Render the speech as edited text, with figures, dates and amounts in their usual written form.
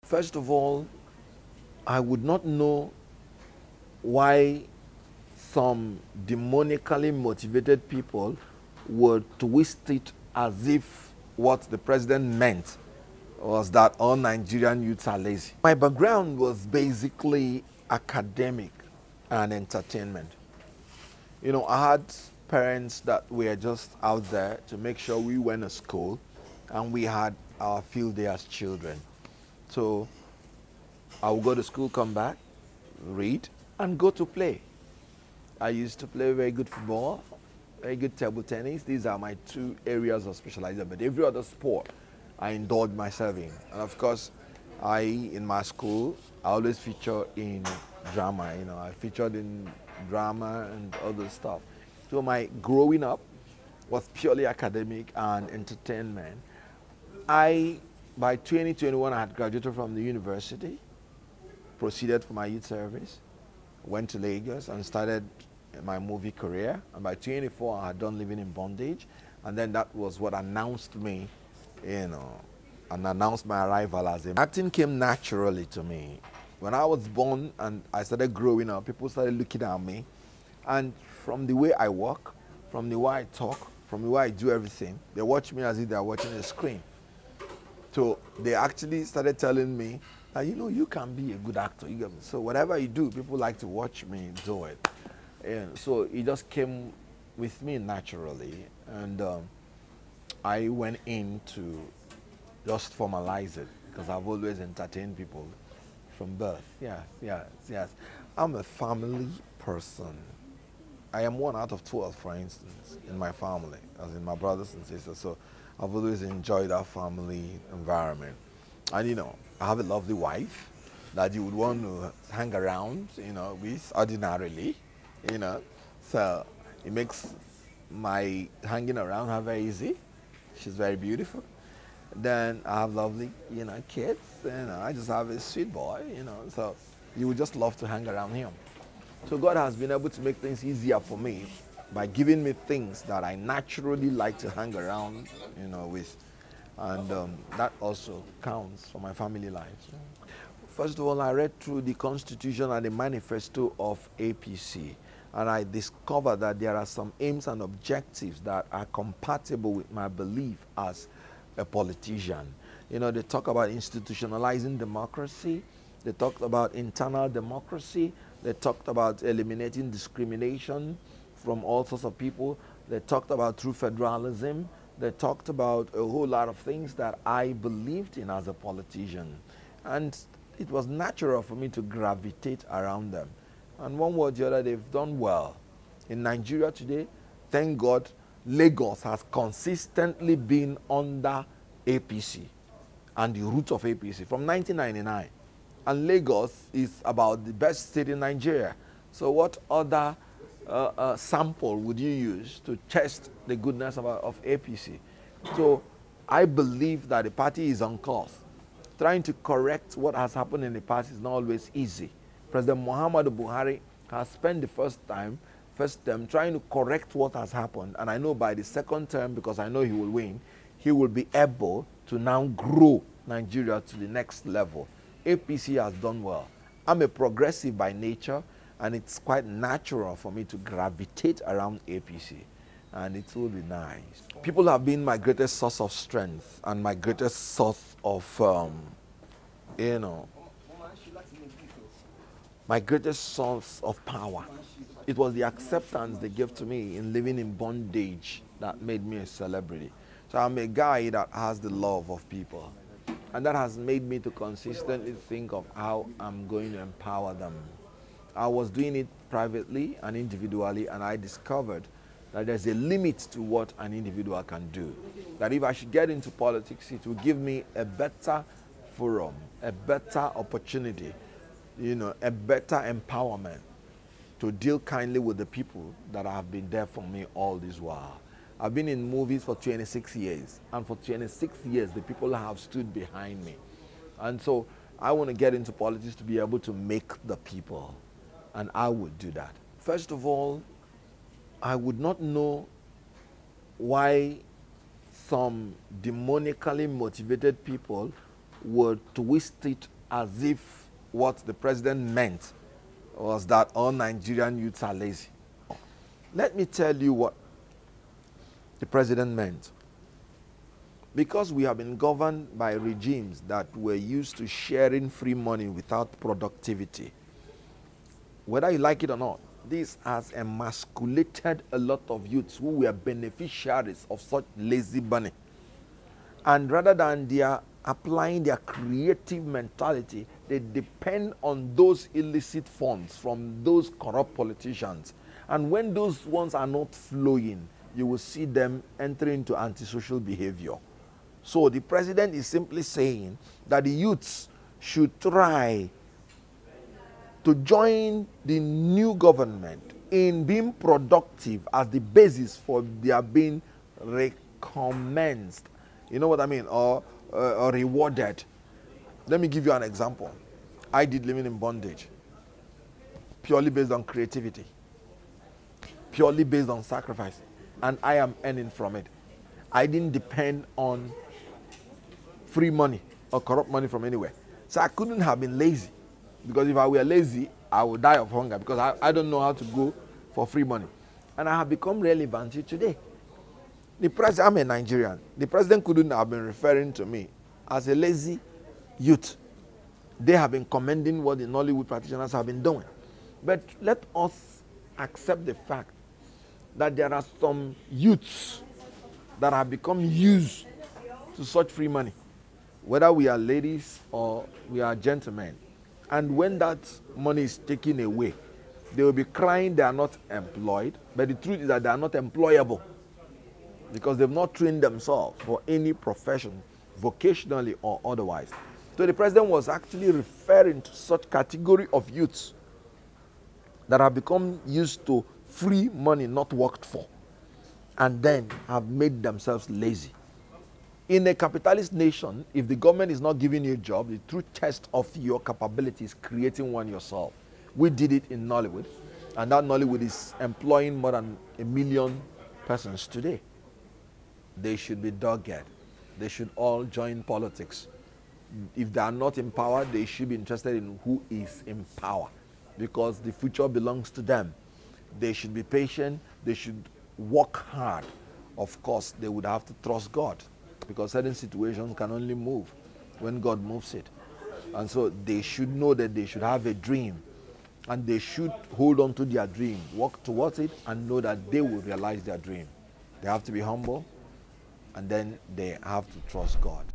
First of all, I would not know why some demonically motivated people would twist it as if what the president meant was that all Nigerian youths are lazy. My background was basically academic and entertainment. You know, I had parents that were just out there to make sure we went to school and we had our field day as children. So I would go to school, come back, read, and go to play. I used to play very good football, very good table tennis. These are my two areas of specialization, but every other sport I indulged myself in. And of course, in my school, I always feature in drama. You know, I featured in drama and other stuff. So my growing up was purely academic and entertainment. By 2021, I had graduated from the university, proceeded for my youth service, went to Lagos and started my movie career. And by 24, I had done Living in Bondage. And then that was what announced me, you know, and announced my arrival as a... Acting came naturally to me. When I was born and I started growing up, people started looking at me. And from the way I walk, from the way I talk, from the way I do everything, they watch me as if they're watching a screen. So they actually started telling me, you know, you can be a good actor. So whatever you do, people like to watch me do it. And so it just came with me naturally. And I went in to just formalize it because I've always entertained people from birth. Yes. I'm a family person. I am 1 out of 12, for instance, in my family, as in my brothers and sisters. So I've always enjoyed our family environment. And, you know, I have a lovely wife that you would want to hang around, you know, with ordinarily, you know. So it makes my hanging around her very easy. She's very beautiful. Then I have lovely, you know, kids. You know, I just have a sweet boy, you know. So you would just love to hang around him. So God has been able to make things easier for me by giving me things that I naturally like to hang around, you know, with. And that also counts for my family life. First of all, I read through the Constitution and the manifesto of APC, and I discovered that there are some aims and objectives that are compatible with my belief as a politician. You know, they talk about institutionalizing democracy, they talked about internal democracy, they talked about eliminating discrimination from all sorts of people, they talked about true federalism, they talked about a whole lot of things that I believed in as a politician. And it was natural for me to gravitate around them. And one way or the other, they've done well. In Nigeria today, thank God, Lagos has consistently been under APC and the root of APC from 1999. And Lagos is about the best state in Nigeria. So what other sample would you use to test the goodness of APC? So I believe that the party is on course. Trying to correct what has happened in the past is not always easy. President Buhari has spent the first term trying to correct what has happened. And I know by the second term, because I know he will win, he will be able to now grow Nigeria to the next level. APC has done well. I'm a progressive by nature, and it's quite natural for me to gravitate around APC. And it will be nice. People have been my greatest source of strength and my greatest source of, you know, my greatest source of power. It was the acceptance they gave to me in living in bondage that made me a celebrity. So I'm a guy that has the love of people. And that has made me to consistently think of how I'm going to empower them. I was doing it privately and individually, and I discovered that there's a limit to what an individual can do. That if I should get into politics, it will give me a better forum, a better opportunity, you know, a better empowerment to deal kindly with the people that have been there for me all this while. I've been in movies for 26 years, and for 26 years, the people have stood behind me. And so I want to get into politics to be able to make the people, and I would do that. First of all, I would not know why some demonically motivated people would twist it as if what the president meant was that all Nigerian youths are lazy. Let me tell you what the president meant. Because we have been governed by regimes that were used to sharing free money without productivity, whether you like it or not, this has emasculated a lot of youths who were beneficiaries of such lazy money. And rather than their applying their creative mentality, they depend on those illicit funds from those corrupt politicians. And when those ones are not flowing, you will see them entering into antisocial behavior. So the president is simply saying that the youths should try to join the new government in being productive as the basis for their being recompensed. You know what I mean? Or rewarded. Let me give you an example. I did living in bondage purely based on creativity, purely based on sacrifice, and I am earning from it. I didn't depend on free money or corrupt money from anywhere. So I couldn't have been lazy, because if I were lazy, I would die of hunger, because I don't know how to go for free money. And I have become relevant to today. I'm a Nigerian. The president couldn't have been referring to me as a lazy youth. They have been commending what the Nollywood practitioners have been doing. But let us accept the fact that there are some youths that have become used to such free money, whether we are ladies or we are gentlemen. And when that money is taken away, they will be crying they are not employed, but the truth is that they are not employable, because they've not trained themselves for any profession, vocationally or otherwise. So the president was actually referring to such category of youths that have become used to free money not worked for, and then have made themselves lazy. In a capitalist nation, if the government is not giving you a job, the true test of your capability is creating one yourself. We did it in Nollywood, and that Nollywood is employing more than 1 million persons today. They should be dogged. They should all join politics. If they are not in power, they should be interested in who is in power, because the future belongs to them. They should be patient. They should work hard. Of course, they would have to trust God, because certain situations can only move when God moves it. And so they should know that they should have a dream, and they should hold on to their dream, work towards it, and know that they will realize their dream. They have to be humble, and then they have to trust God.